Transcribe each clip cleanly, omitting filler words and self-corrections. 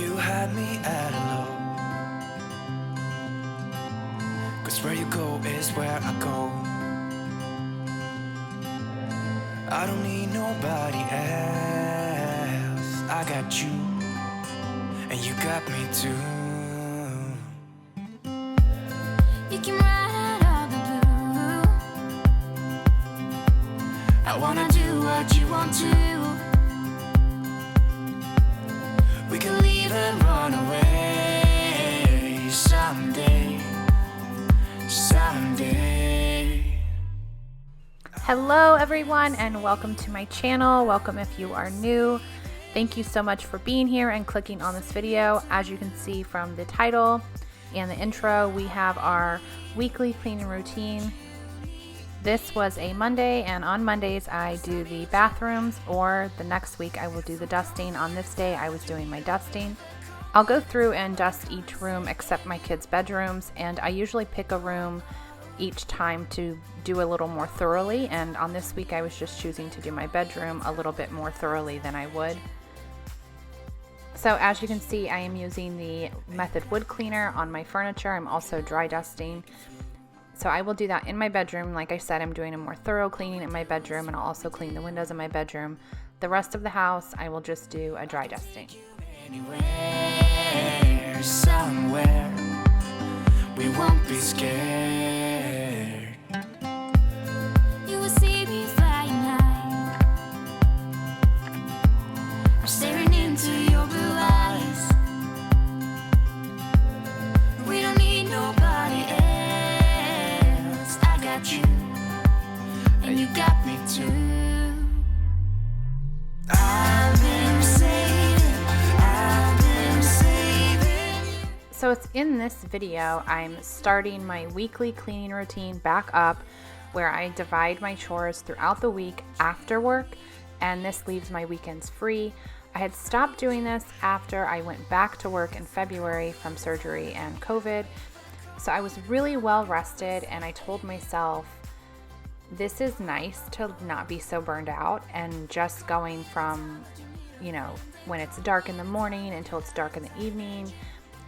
You had me at hello, 'cause where you go is where I go. I don't need nobody else. I got you, and you got me too. You can ride out of the blue. I wanna do what you want to. We can leave and run away someday, someday. Hello everyone and welcome to my channel. Welcome if you are new. Thank you so much for being here and clicking on this video. As you can see from the title and the intro, we have our weekly cleaning routine. This was a Monday, and on Mondays I do the bathrooms, or the next week I will do the dusting. On this day I was doing my dusting. I'll go through and dust each room except my kids' bedrooms, and I usually pick a room each time to do a little more thoroughly, and on this week I was just choosing to do my bedroom a little bit more thoroughly than I would. So as you can see, I am using the Method wood cleaner on my furniture. I'm also dry dusting. So I will do that in my bedroom. Like I said, I'm doing a more thorough cleaning in my bedroom, and I'll also clean the windows in my bedroom. The rest of the house, I will just do a dry dusting. Anywhere, somewhere, we won't be scared. You will see me flying high. I'm staring into your blue eyes. We don't need nobody else. I got you, and you got me too. I've been saving. So it's in this video, I'm starting my weekly cleaning routine back up, where I divide my chores throughout the week after work, and this leaves my weekends free. I had stopped doing this after I went back to work in February from surgery and COVID. So I was really well rested, and I told myself, this is nice to not be so burned out, and just going from, when it's dark in the morning until it's dark in the evening,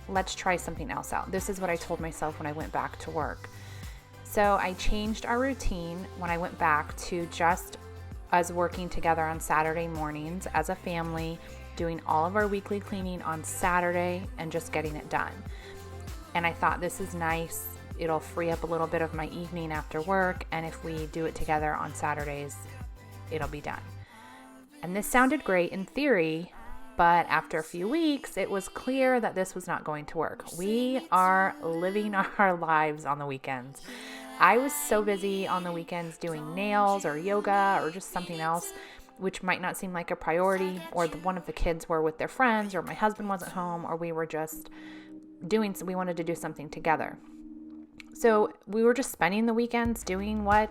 let's try something else out. This is what I told myself when I went back to work. So I changed our routine when I went back to just us working together on Saturday mornings as a family, doing all of our weekly cleaning on Saturday and just getting it done. And I thought, this is nice. It'll free up a little bit of my evening after work, and if we do it together on Saturdays, it'll be done. And this sounded great in theory, but after a few weeks, it was clear that this was not going to work. We are living our lives on the weekends. I was so busy on the weekends doing nails or yoga or just something else, which might not seem like a priority, or one of the kids were with their friends, or my husband wasn't home, or we were just we wanted to do something together. So we were just spending the weekends doing what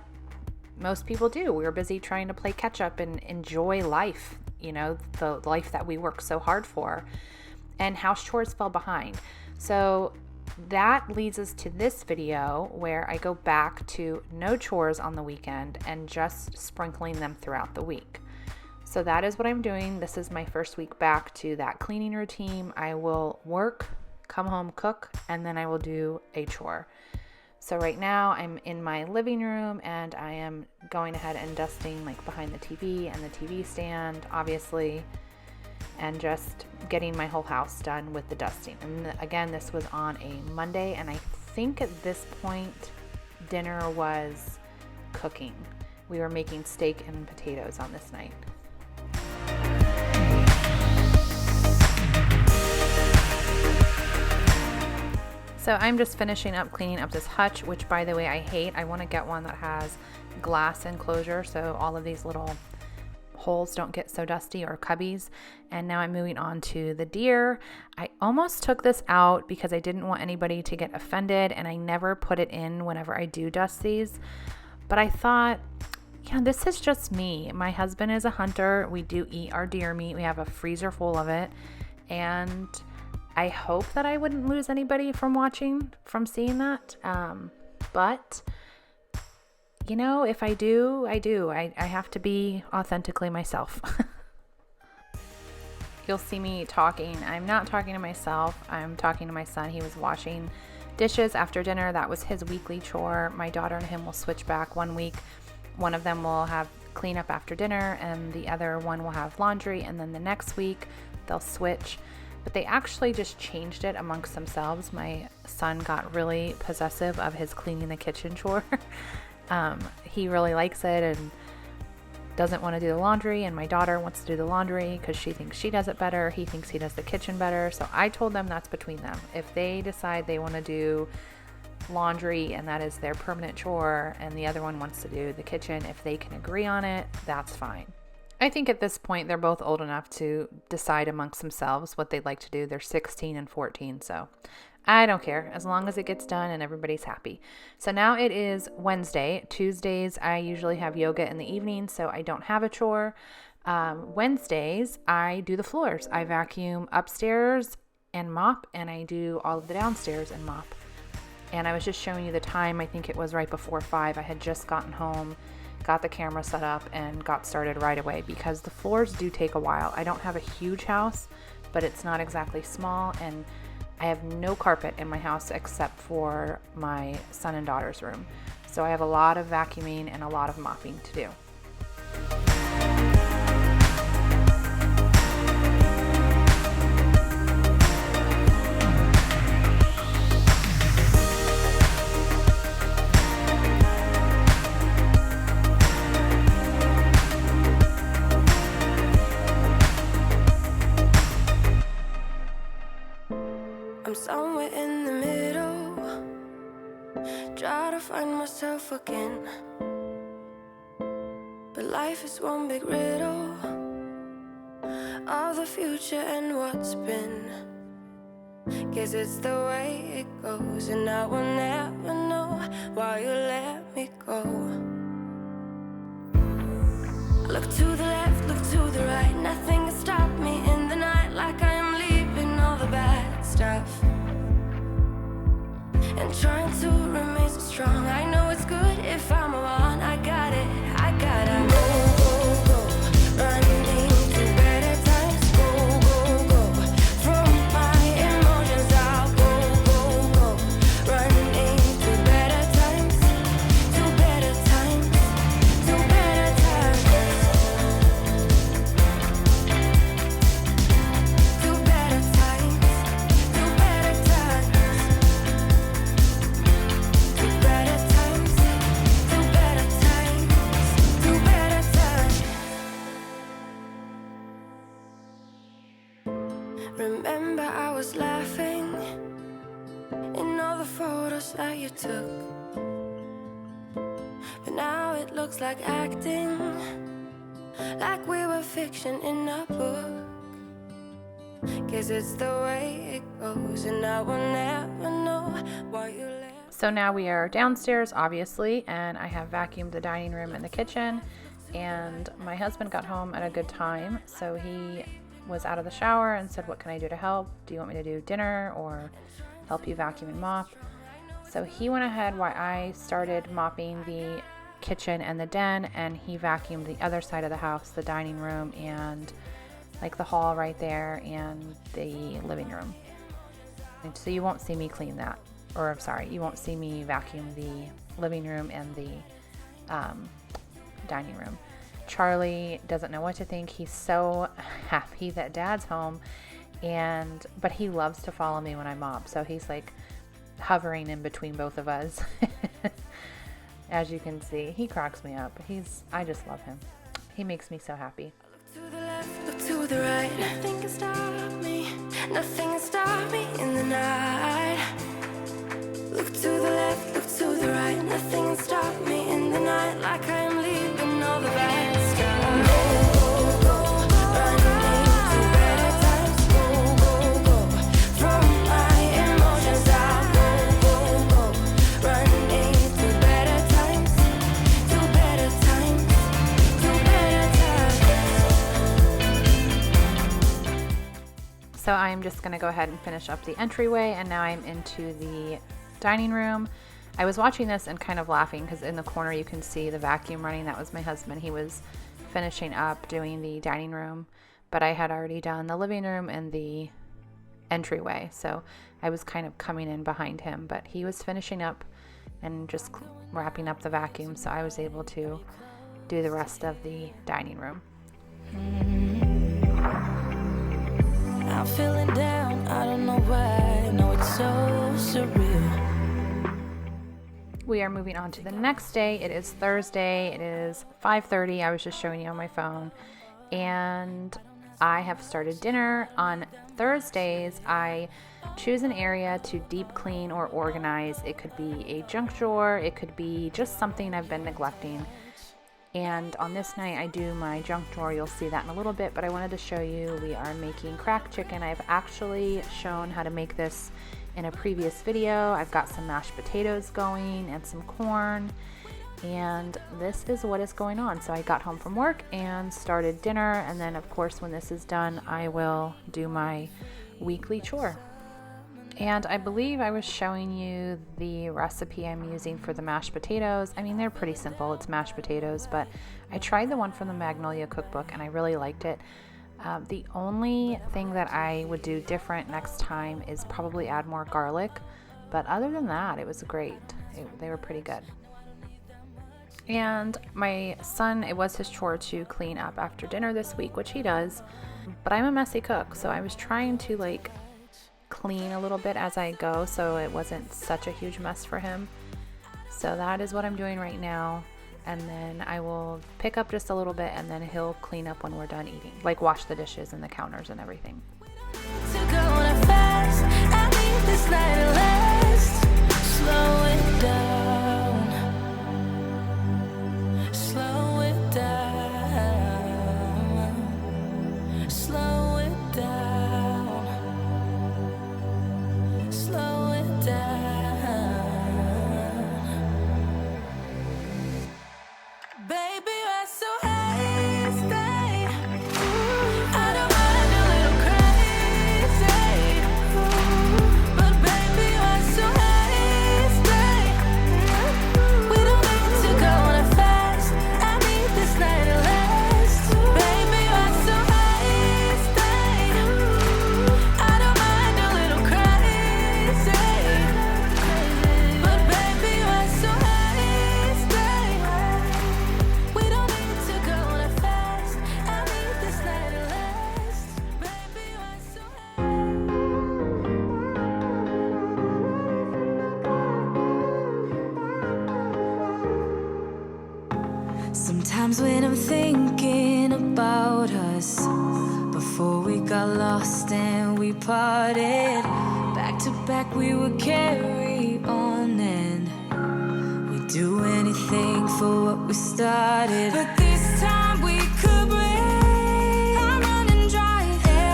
most people do. We were busy trying to play catch up and enjoy life, the life that we work so hard for, and house chores fell behind. So that leads us to this video, where I go back to no chores on the weekend and just sprinkling them throughout the week. So that is what I'm doing. This is my first week back to that cleaning routine. I will work, come home, cook, and then I will do a chore. So right now I'm in my living room, and I am going ahead and dusting like behind the TV and the TV stand, obviously, and just getting my whole house done with the dusting. And again, this was on a Monday, and I think at this point dinner was cooking. We were making steak and potatoes on this night. So I'm just finishing up cleaning up this hutch, which, by the way, I hate. I want to get one that has glass enclosure, so all of these little holes don't get so dusty, or cubbies. And now I'm moving on to the deer. I almost took this out because I didn't want anybody to get offended, and I never put it in whenever I do dust these. But I thought, this is just me. My husband is a hunter. We do eat our deer meat. We have a freezer full of it, and I hope that I wouldn't lose anybody from seeing that. But if I do, I do. I have to be authentically myself. you'll see me talking, I'm not talking to myself. I'm talking to my son. He was washing dishes after dinner. That was his weekly chore. My daughter and him will switch back. One week, one of them will have cleanup after dinner and the other one will have laundry. And then the next week they'll switch. But they actually just changed it amongst themselves. My son got really possessive of his cleaning the kitchen chore. He really likes it and doesn't want to do the laundry, and my daughter wants to do the laundry because she thinks she does it better. He thinks he does the kitchen better. So I told them that's between them. If they decide they want to do laundry and that is their permanent chore, and the other one wants to do the kitchen, if they can agree on it, that's fine. I think at this point they're both old enough to decide amongst themselves what they'd like to do. They're 16 and 14, so I don't care as long as it gets done and everybody's happy. So now it is Wednesday. Tuesdays I usually have yoga in the evening, so I don't have a chore. Wednesdays I do the floors. I vacuum upstairs and mop, and I do all of the downstairs and mop. And I was just showing you the time. I think it was right before 5. I had just gotten home, got the camera set up, and got started right away because the floors do take a while. I don't have a huge house, but it's not exactly small, and I have no carpet in my house except for my son and daughter's room. So I have a lot of vacuuming and a lot of mopping to do. I'm somewhere in the middle, try to find myself again. But life is one big riddle of the future and what's been. Guess it's the way it goes, and I will never know why you let me go. Look to the left, look to the right, nothing can stop me in the night, like I am leaving all the bad stuff and trying to remain so strong. I know it's good if I'm alone. I got it, go, go, go, running to better times. Go, go, go, from my emotions I'll go, go, go, running to better times, to better times, to better times, to better times, to better times. To better times, to better times, to better times. Remember I was laughing in all the photos that you took, but now it looks like acting, like we were fiction in a book. Guess it's the way it goes, and I will never know why you left. So now we are downstairs, obviously, and I have vacuumed the dining room and the kitchen, and my husband got home at a good time, so he was out of the shower and said, what can I do to help? Do you want me to do dinner or help you vacuum and mop? So he went ahead while I started mopping the kitchen and the den, and he vacuumed the other side of the house, the dining room and like the hall right there and the living room. And so you won't see me clean that, or I'm sorry, you won't see me vacuum the living room and the dining room. Charlie doesn't know what to think. He's so happy that Dad's home, but he loves to follow me when I mop, so he's like hovering in between both of us. As you can see, he cracks me up. I just love him. He makes me so happy. Look to the left, look to the right, nothing can stop me, nothing can stop me in the night. Look to the left, look to the right, nothing can stop me in the night, like I am leaving all the bad stuff. Go, go, go, running to better times. Go, go, go, from my emotions I'll go, go, go, running to better times, to better times, to better times. So I'm just going to go ahead and finish up the entryway, and now I'm into the dining room. I was watching this and kind of laughing because in the corner you can see the vacuum running. That was my husband. He was finishing up doing the dining room, but I had already done the living room and the entryway, so I was kind of coming in behind him, but he was finishing up and just wrapping up the vacuum, so I was able to do the rest of the dining room. I'm feeling down, I don't know why, I know it's so surreal. We are moving on to the next day. It is Thursday. It is 5:30. I was just showing you on my phone, and I have started dinner. On Thursdays, I choose an area to deep clean or organize. It could be a junk drawer. It could be just something I've been neglecting. And on this night, I do my junk drawer. You'll see that in a little bit, but I wanted to show you we are making cracked chicken. I've actually shown how to make this in a previous video. I've got some mashed potatoes going and some corn, and this is what is going on. So I got home from work and started dinner, and then of course when this is done I will do my weekly chore. And I believe I was showing you the recipe I'm using for the mashed potatoes. I mean, they're pretty simple. It's mashed potatoes, but I tried the one from the Magnolia cookbook and I really liked it. The only thing that I would do different next time is probably add more garlic, but other than that, it was great. They were pretty good. And my son, it was his chore to clean up after dinner this week, which he does, but I'm a messy cook, so I was trying to like clean a little bit as I go so it wasn't such a huge mess for him. So that is what I'm doing right now, and then I will pick up just a little bit and then he'll clean up when we're done eating, like wash the dishes and the counters and everything. To go on a fast, I need this night to last. Slow it down, slow it down, slow it down, slow it down. Baby, you're so hasty. I don't mind a little crazy, but baby, you're so hasty. We don't need to go on a fast. I need this night to last. Baby, you're so hasty. I don't mind a little crazy, but baby, you're so hasty. We don't need to go on a fast. I need this night to last. Baby, you're so Sometimes when I'm thinking about us, before we got lost and we parted, back to back we would carry on and we'd do anything for what we started. But this time we could breathe. I'm running dry,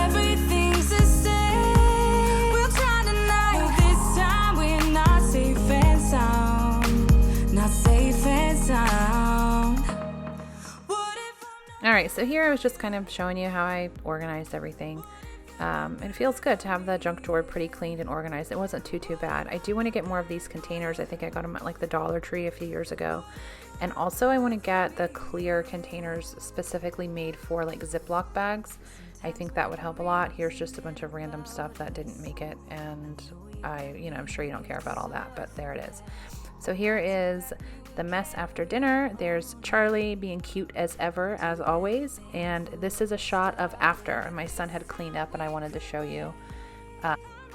everything's the same. We'll try tonight, but this time we're not safe and sound. Not safe and sound. What if I'm All right, so here I was just kind of showing you how I organized everything. It feels good to have the junk drawer pretty cleaned and organized. It wasn't too bad. I do want to get more of these containers. I think I got them at like the Dollar Tree a few years ago. And also I want to get the clear containers specifically made for like Ziploc bags. I think that would help a lot. Here's just a bunch of random stuff that didn't make it, and I'm sure you don't care about all that, but there it is. So here is the mess after dinner. There's Charlie being cute as ever, as always, and this is a shot of after. My son had cleaned up and I wanted to show you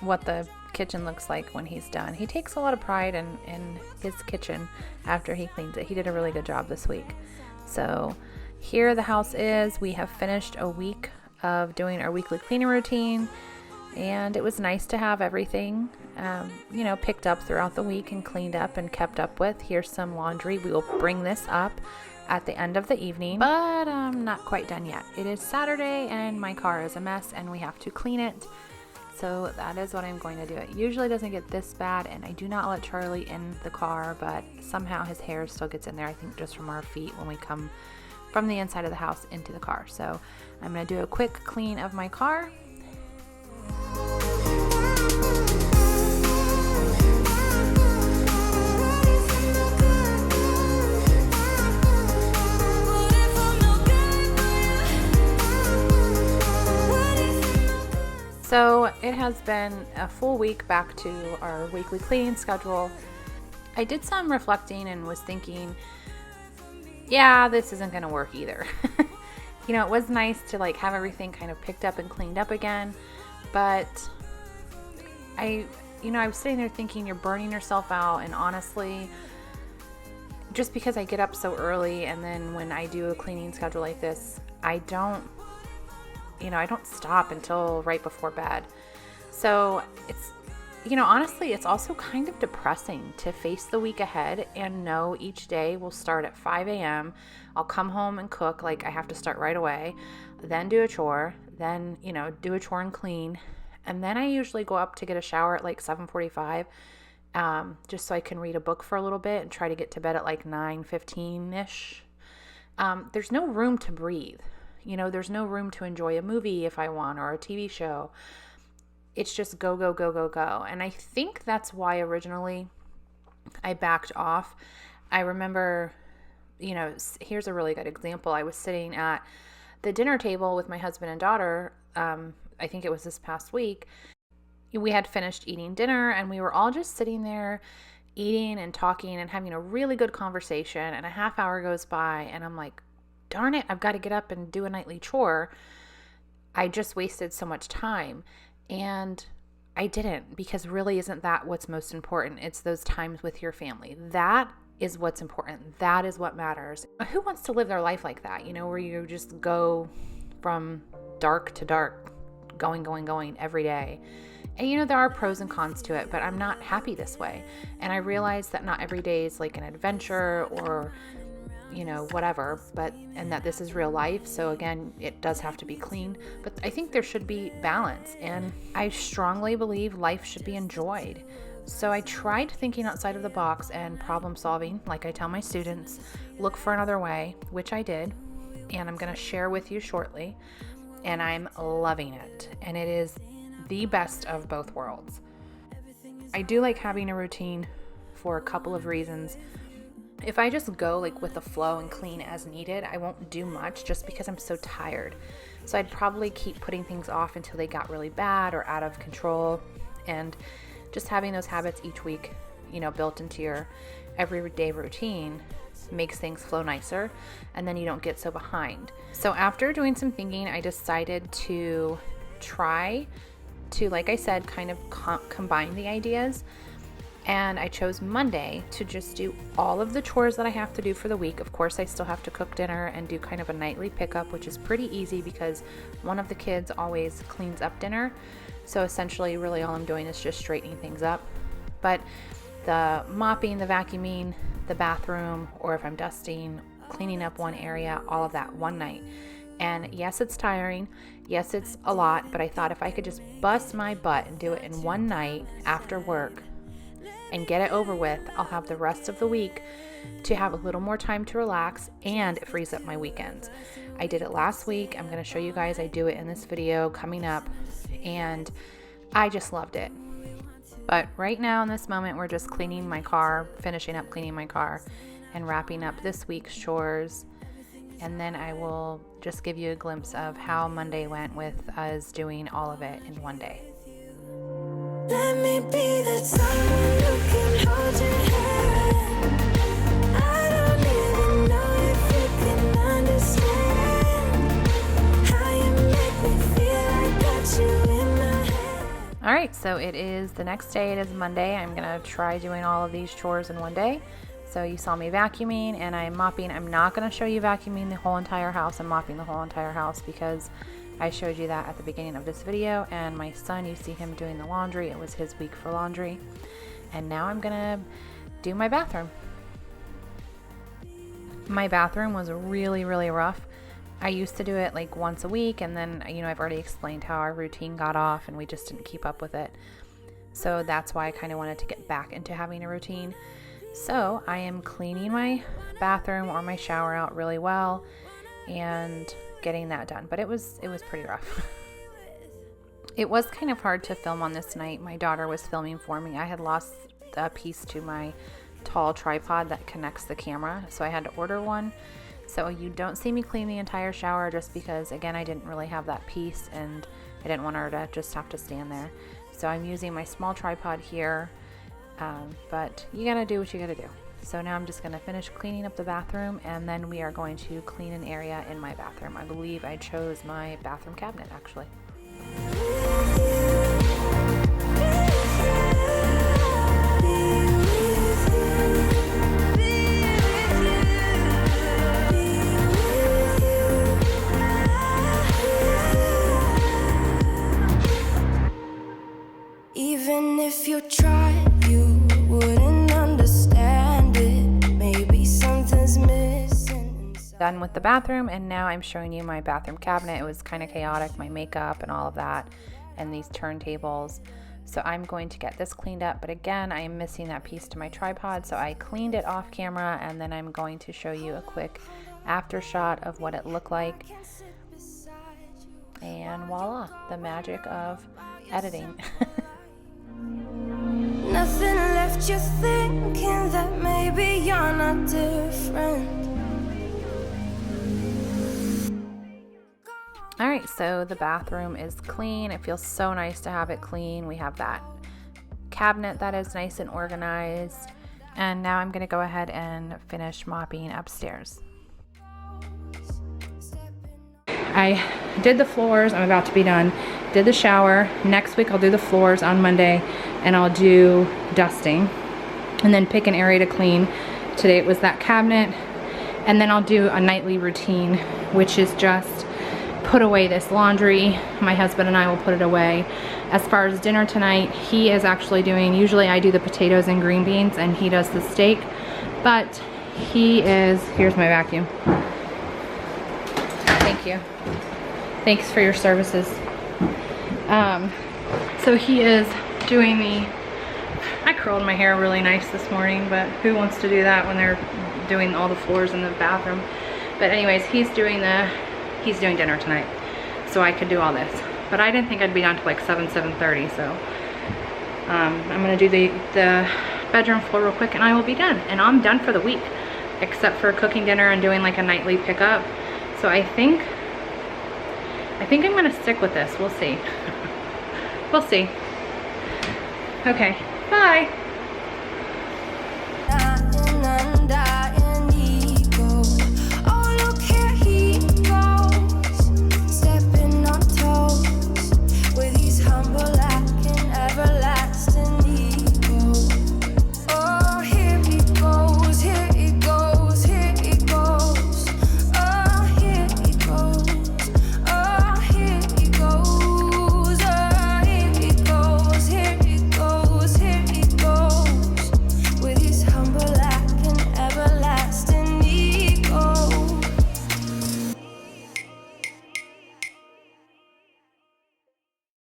what the kitchen looks like when he's done. He takes a lot of pride in his kitchen after he cleans it. He did a really good job this week. So here the house is. We have finished a week of doing our weekly cleaning routine, and it was nice to have everything picked up throughout the week and cleaned up and kept up with. Here's some laundry. We will bring this up at the end of the evening, but I'm not quite done yet. It is Saturday and my car is a mess and we have to clean it. So that is what I'm going to do. It usually doesn't get this bad, and I do not let Charlie in the car, but somehow his hair still gets in there, I think just from our feet when we come from the inside of the house into the car. So I'm going to do a quick clean of my car. So it has been a full week back to our weekly cleaning schedule. I did some reflecting and was thinking, yeah, this isn't going to work either. It was nice to like have everything kind of picked up and cleaned up again, but I was sitting there thinking you're burning yourself out, and honestly, just because I get up so early and then when I do a cleaning schedule like this, I don't stop until right before bed. So honestly, it's also kind of depressing to face the week ahead and know each day will start at 5 a.m. I'll come home and cook, like I have to start right away, then do a chore, then, do a chore and clean. And then I usually go up to get a shower at like 7:45, just so I can read a book for a little bit and try to get to bed at like 9:15-ish. There's no room to breathe. There's no room to enjoy a movie if I want, or a TV show. It's just go, go, go, go, go. And I think that's why originally I backed off. I remember, here's a really good example. I was sitting at the dinner table with my husband and daughter. I think it was this past week. We had finished eating dinner and we were all just sitting there eating and talking and having a really good conversation. And a half hour goes by and I'm like, darn it, I've got to get up and do a nightly chore. I just wasted so much time. And I didn't, because really isn't that what's most important? It's those times with your family. That is what's important. That is what matters. Who wants to live their life like that? Where you just go from dark to dark, going every day. And there are pros and cons to it, but I'm not happy this way. And I realize that not every day is like an adventure or whatever, and that this is real life. So again, it does have to be clean, but I think there should be balance, and I strongly believe life should be enjoyed. So I tried thinking outside of the box and problem solving, like I tell my students, look for another way, which I did, and I'm going to share with you shortly, and I'm loving it, and it is the best of both worlds. I do like having a routine for a couple of reasons. If I just go like with the flow and clean as needed, I won't do much just because I'm so tired. So I'd probably keep putting things off until they got really bad or out of control. And just having those habits each week, built into your everyday routine makes things flow nicer, and then you don't get so behind. So after doing some thinking, I decided to try to, like I said, kind of combine the ideas. And I chose Monday to just do all of the chores that I have to do for the week. Of course, I still have to cook dinner and do kind of a nightly pickup, which is pretty easy because one of the kids always cleans up dinner. So essentially, really all I'm doing is just straightening things up. But the mopping, the vacuuming, the bathroom, or if I'm dusting, cleaning up one area, all of that one night. And yes, it's tiring. Yes, it's a lot. But I thought if I could just bust my butt and do it in one night after work, and get it over with, I'll have the rest of the week to have a little more time to relax, and it frees up my weekends. I did it last week. I'm going to show you guys I do it in this video coming up, and I just loved it. But right now in this moment, we're just cleaning my car, finishing up cleaning my car, and wrapping up this week's chores. And then I will just give you a glimpse of how Monday went with us doing all of it in one day. Let me be the someone who can hold your hand. I don't even know if you can understand how you make me feel. I got you in my head. All right, so it is the next day. It is Monday. I'm going to try doing all of these chores in one day. So you saw me vacuuming and I'm mopping. I'm not going to show you vacuuming the whole entire house. I'm mopping the whole entire house because I showed you that at the beginning of this video, and my son, you see him doing the laundry. It was his week for laundry. And now I'm gonna do my bathroom. My bathroom was really, really rough. I used to do it like once a week, and then, I've already explained how our routine got off and we just didn't keep up with it. So that's why I kind of wanted to get back into having a routine. So I am cleaning my bathroom or my shower out really well and getting that done, but it was pretty rough. It was kind of hard to film on this night. My daughter was filming for me. I had lost a piece to my tall tripod that connects the camera, so I had to order one. So you don't see me clean the entire shower just because, again, I didn't really have that piece, and I didn't want her to just have to stand there. So I'm using my small tripod here, but you gotta do what you gotta do. So now I'm just gonna finish cleaning up the bathroom, and then we are going to clean an area in my bathroom. I believe I chose my bathroom cabinet actually. Even if you tried, you wouldn't understand it. Maybe something's missing. Done with the bathroom, and now I'm showing you my bathroom cabinet. It was kind of chaotic, my makeup and all of that, and these turntables. So I'm going to get this cleaned up, but again, I am missing that piece to my tripod, so I cleaned it off camera, and then I'm going to show you a quick after shot of what it looked like. And voila, the magic of editing. Nothing left you thinking that maybe you're not different. All right, so the bathroom is clean. It feels so nice to have it clean. We have that cabinet that is nice and organized. And now I'm gonna go ahead and finish mopping upstairs. I did the floors, I'm about to be done. Did the shower. Next week I'll do the floors on Monday, and I'll do dusting and then pick an area to clean. Today it was that cabinet, and then I'll do a nightly routine, which is just put away this laundry. My husband and I will put it away. As far as dinner tonight, he is actually doing, usually I do the potatoes and green beans and he does the steak, but he is, here's my vacuum. Thank you. Thanks for your services. So he is doing the, I curled my hair really nice this morning, but who wants to do that when they're doing all the floors in the bathroom? But anyways, he's doing dinner tonight, so I could do all this. But I didn't think I'd be done till like 7:30, so I'm gonna do the bedroom floor real quick and I will be done. And I'm done for the week, except for cooking dinner and doing like a nightly pickup. So I think I'm gonna stick with this. We'll see. We'll see. Okay, bye.